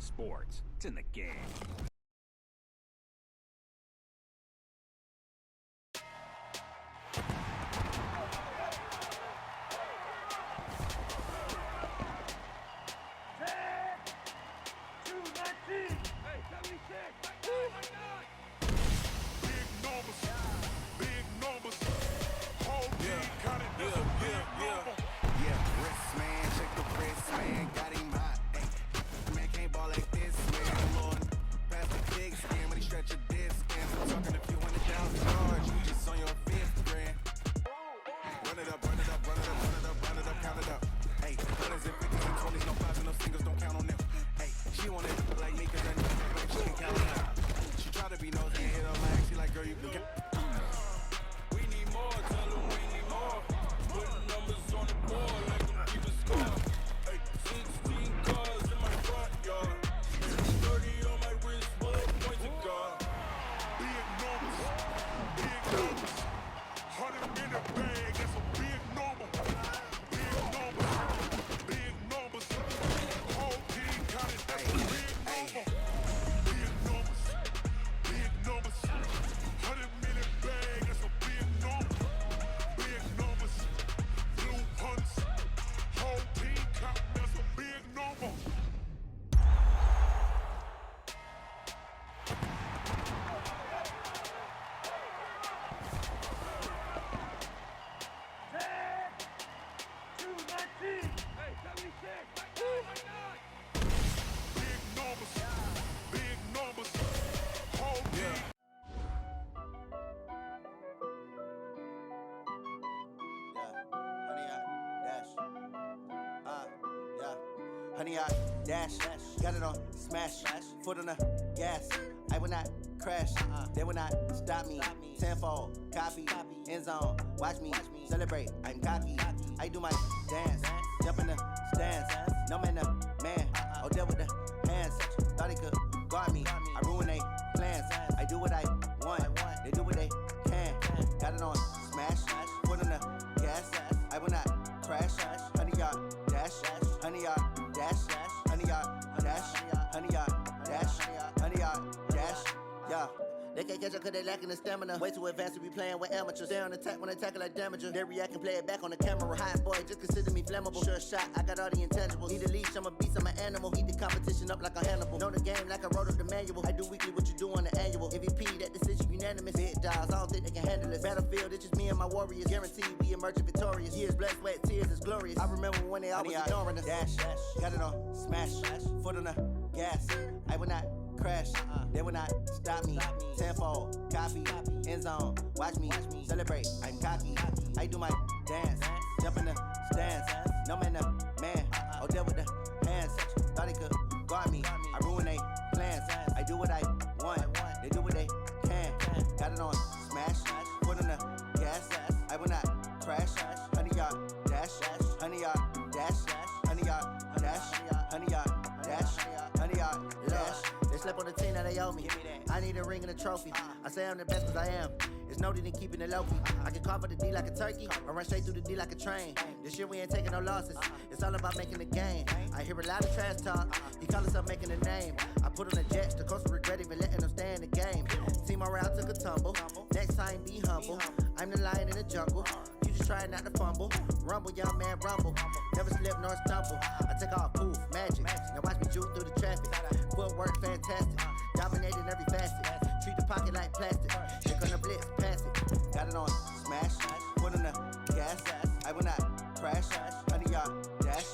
sports. It's in the game. Honey, I dash, got it on smash, foot on the gas. I will not crash, they will not stop me. Tenfold, copy, end zone, watch me celebrate. I'm cocky, I do my dance, jump in the stands. No man, the man, oh deal with the hands. Thought he could guard me, I ruin they plans. I do what I want, they do what they can. Got it on smash, foot on the gas. I will not crash, honey, y'all dash, honey, y'all dash, honey, y'all dash, honey, y'all dash, honey, y'all dash, yeah. They can't catch up cause they lacking the stamina. Way too advanced to be playing with amateurs. Stay on attack when they tackle like damager. They react and play it back on the camera. Hot boy, just consider me flammable. Sure shot, I got all the intangibles. Need a leash, I'm a beast, I'm an animal. Heat the competition up like a Hannibal. Know the game like I wrote up the manual. I do weekly what you do on the annual. MVP, that decision unanimous. Big dogs, I don't think they can handle it. Battlefield, it's just me and my warriors. Guaranteed we emerging victorious. Years, blood, sweat, tears, is glorious. I remember when they always ignoring us. Dash, got it on smash, foot on the gas. I will not crash, they will not stop me. Tenfold, copy, end zone, watch me celebrate. I'm cocky, I do my dance, jump in the stands. No man, the man, oh deal with the hands. Thought he could guard me, I ruin they plans. I do what I want, they do what they can. Got it on smash, foot on the gas. I will not crash, honey, y'all dash, honey, y'all dash, honey, y'all dash, honey, y'all dash, honey, y'all dash. They slept on the team that they owe me. I need a ring and a trophy. I say I'm the best cause I am. It's no need in keeping it low-key. I can carve the D like a turkey or run straight through the D like a train. This year we ain't taking no losses. It's all about making the game. I hear a lot of trash talk. He call himself making a name. I put on the jets. The coach will regret even letting them stay in the game. Team around took a tumble. Next time be humble. I'm the lion in the jungle. You just try not to fumble. Rumble, young man, rumble. Never slip nor stumble. I take off, poof, magic. Now watch me juke through the traffic. Footwork fantastic. Dominating every facet. Treat the pocket like plastic. Here come the blitz, pass it. Got it on smash. Foot on the gas. I will not crash. Honey, y'all dash.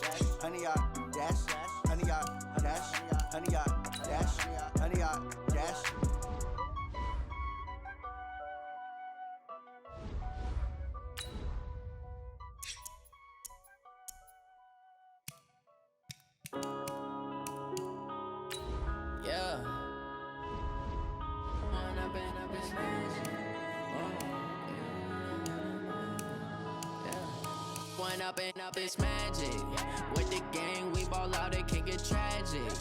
Honey, y'all dash. Honey, y'all dash. Honey, y'all dash. Honey, y'all dash. Yeah. One up and up, it's magic. With the gang, we ball out, it can get tragic.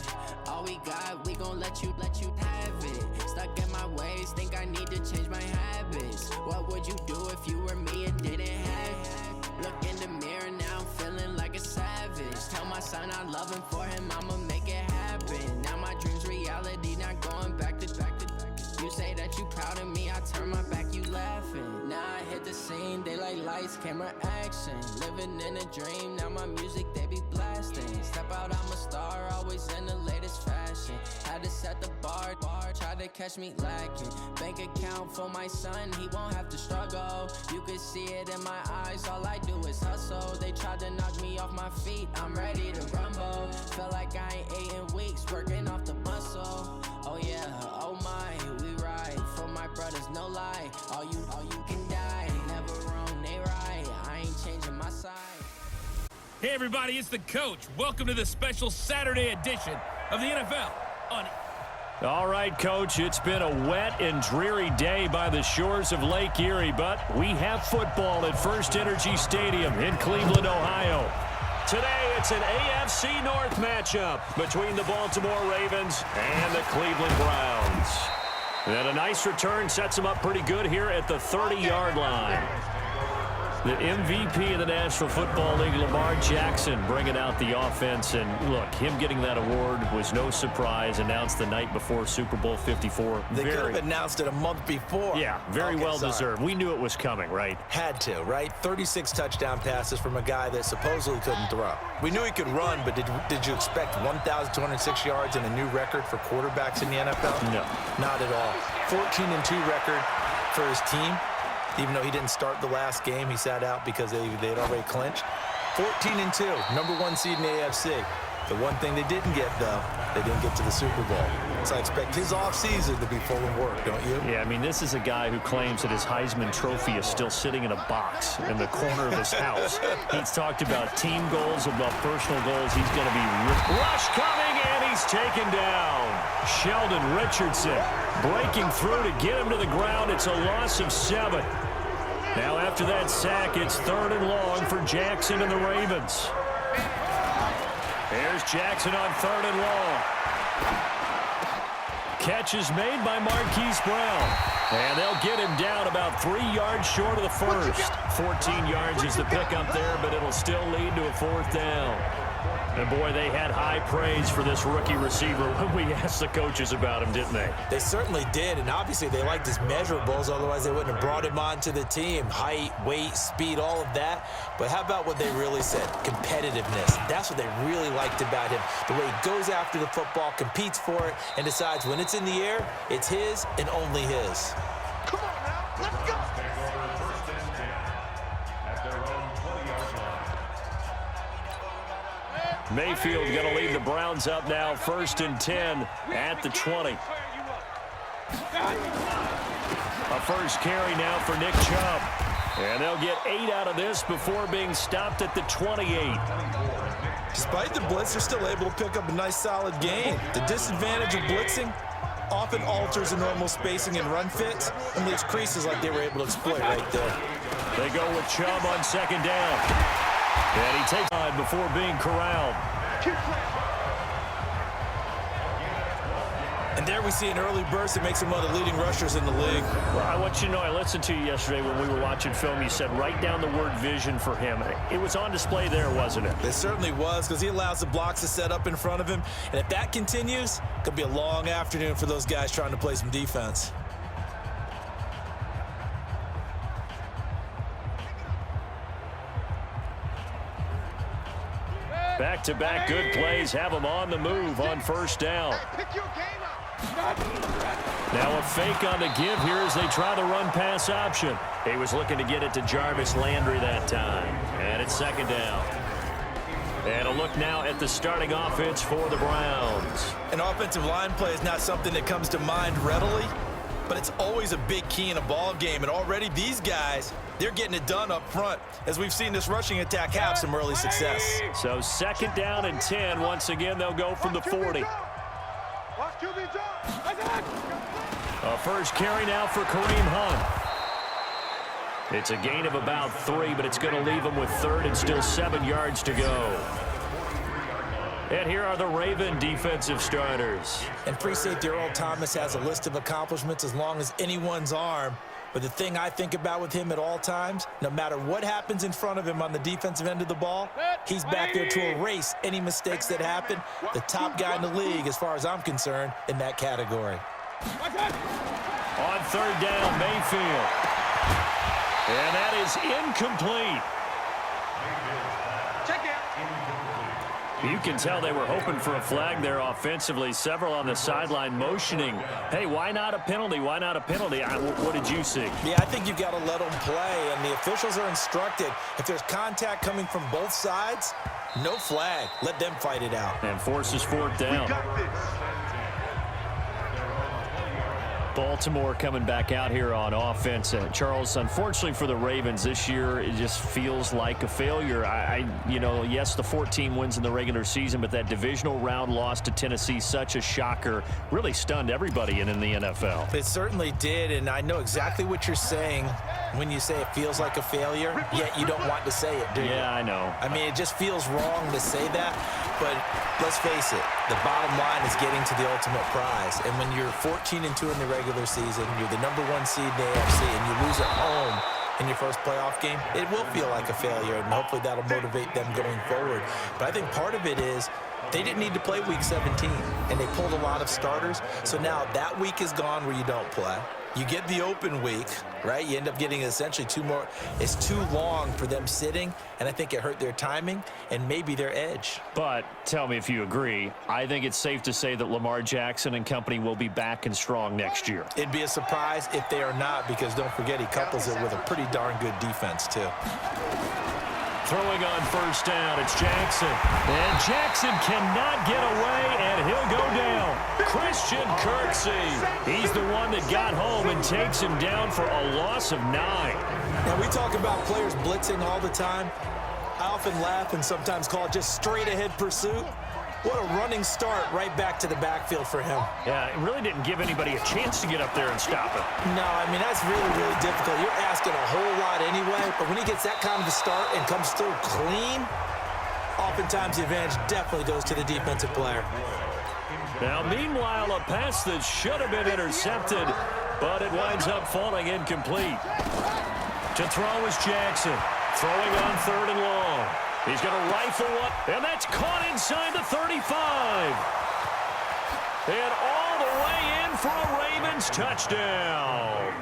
All we got, we gon' let you have it. Stuck in my ways, think I need to change my habits. What would you do if you were me and didn't have it? Look in the mirror, now I'm feeling like a savage. Tell my son I love him, for him I'ma make it happen. Now my scene. They like lights, camera, action. Living in a dream, now my music they be blasting. Step out, I'm a star, always in the latest fashion. Had to set the bar, try to catch me lacking. Bank account for my son, he won't have to struggle. You can see it in my eyes, all I do is hustle. They tried to knock me off my feet, I'm ready to rumble. Feel like I ain't ate in weeks, working off the muscle. Oh yeah, oh my, we ride for my brothers, no lie. All you can die, never wrong, they right. I ain't changing my side. Hey everybody, it's the coach. Welcome to the special Saturday edition of the NFL on. All right, Coach, it's been a wet and dreary day by the shores of Lake Erie, but we have football at First Energy Stadium in Cleveland, Ohio. Today, it's an AFC North matchup between the Baltimore Ravens and the Cleveland Browns. And a nice return sets them up pretty good here at the 30-yard line. The MVP of the National Football League, Lamar Jackson, bringing out the offense. And look, him getting that award was no surprise. Announced the night before Super Bowl 54. They could have announced it a month before. Yeah, very well deserved. We knew it was coming, right? Had to, right? 36 touchdown passes from a guy that supposedly couldn't throw. We knew he could run, but did you expect 1,206 yards and a new record for quarterbacks in the NFL? No. Not at all. 14-2 record for his team. Even though he didn't start the last game, he sat out because they had already clinched. 14-2, number one seed in the AFC. The one thing they didn't get, though, they didn't get to the Super Bowl. So I expect his offseason to be full of work, don't you? Yeah, I mean, this is a guy who claims that his Heisman Trophy is still sitting in a box in the corner of his house. He's talked about team goals, about personal goals. He's going to be rush coming, and he's taken down. Sheldon Richardson breaking through to get him to the ground. It's a loss of 7. Now, after that sack, it's 3rd and long for Jackson and the Ravens. Here's Jackson on 3rd and long. Catch is made by Marquise Brown. And they'll get him down about 3 yards short of the first. 14 yards is the pickup there, but it'll still lead to a 4th down. And, boy, they had high praise for this rookie receiver when we asked the coaches about him, didn't they? They certainly did, and obviously they liked his measurables, otherwise they wouldn't have brought him onto the team. Height, weight, speed, all of that. But how about what they really said? Competitiveness. That's what they really liked about him. The way he goes after the football, competes for it, and decides when it's in the air, it's his and only his. Come on now, let's go! Mayfield going to lead the Browns up now, 1st and 10 at the 20. A first carry now for Nick Chubb. And they'll get 8 out of this before being stopped at the 28. Despite the blitz, they're still able to pick up a nice, solid gain. The disadvantage of blitzing often alters the normal spacing and run fits and leaves creases like they were able to exploit right there. They go with Chubb on 2nd down. And he takes on before being corralled. And there we see an early burst that makes him one of the leading rushers in the league. Well, I want you to know, I listened to you yesterday when we were watching film. You said write down the word vision for him. It was on display there, wasn't it? It certainly was, because he allows the blocks to set up in front of him. And if that continues, it could be a long afternoon for those guys trying to play some defense. Back-to-back good plays have him on the move on 1st down. Now a fake on the give here as they try the run-pass option. He was looking to get it to Jarvis Landry that time. And it's 2nd down. And a look now at the starting offense for the Browns. An offensive line play is not something that comes to mind readily, but it's always a big key in a ball game. And already these guys, they're getting it done up front, as we've seen this rushing attack have some early success. So 2nd down and 10. Once again, they'll go from the 40. A first carry now for Kareem Hunt. It's a gain of about 3, but it's going to leave them with 3rd and still 7 yards to go. And here are the Raven defensive starters. And free safety Earl Thomas has a list of accomplishments as long as anyone's arm. But the thing I think about with him at all times, no matter what happens in front of him on the defensive end of the ball, he's back there to erase any mistakes that happen. The top guy in the league, as far as I'm concerned, in that category. On 3rd down, Mayfield. And that is incomplete. Check it. You can tell they were hoping for a flag there offensively. Several on the sideline motioning. Hey, why not a penalty? Why not a penalty? What did you see? Yeah, I think you've got to let them play, and the officials are instructed. If there's contact coming from both sides, no flag. Let them fight it out. And forces fourth down. We got this. Baltimore coming back out here on offense. Charles, unfortunately for the Ravens this year, it just feels like a failure. Yes, the 14 wins in the regular season, but that divisional round loss to Tennessee, such a shocker, really stunned everybody in the NFL. It certainly did, and I know exactly what you're saying when you say it feels like a failure, yet you don't want to say it, do you? Yeah, I know. I mean, it just feels wrong to say that, but let's face it, the bottom line is getting to the ultimate prize, and when you're 14-2 in the regular season, you're the #1 seed in the AFC, and you lose at home in your first playoff game, it will feel like a failure, and hopefully that'll motivate them going forward. But I think part of it is they didn't need to play Week 17, and they pulled a lot of starters. So now that week is gone where you don't play. You get the open week, right? You end up getting essentially 2 more. It's too long for them sitting, and I think it hurt their timing and maybe their edge. But tell me if you agree, I think it's safe to say that Lamar Jackson and company will be back and strong next year. It'd be a surprise if they are not, because don't forget he couples it with a pretty darn good defense too. Throwing on first down, it's Jackson. And Jackson cannot get away, and he'll go down. Christian Kirksey. He's the one that got home and takes him down for a loss of 9. Now, we talk about players blitzing all the time. I often laugh and sometimes call it just straight-ahead pursuit. What a running start right back to the backfield for him. Yeah, it really didn't give anybody a chance to get up there and stop it. No, I mean, that's really, really difficult. You're asking a whole lot anyway, but when he gets that kind of a start and comes through clean, oftentimes the advantage definitely goes to the defensive player. Now, meanwhile, a pass that should have been intercepted, but it winds up falling incomplete. To throw is Jackson, throwing on 3rd and long. He's going to rifle one, and that's caught inside the 35. And all the way in for a Ravens touchdown.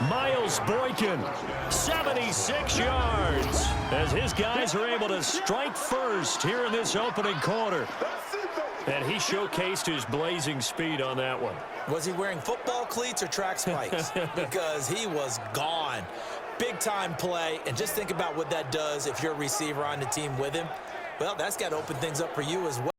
Miles Boykin, 76 yards, as his guys are able to strike first here in this opening quarter. And he showcased his blazing speed on that one. Was he wearing football cleats or track spikes? Because he was gone. Big-time play, and just think about what that does if you're a receiver on the team with him. Well, that's got to open things up for you as well.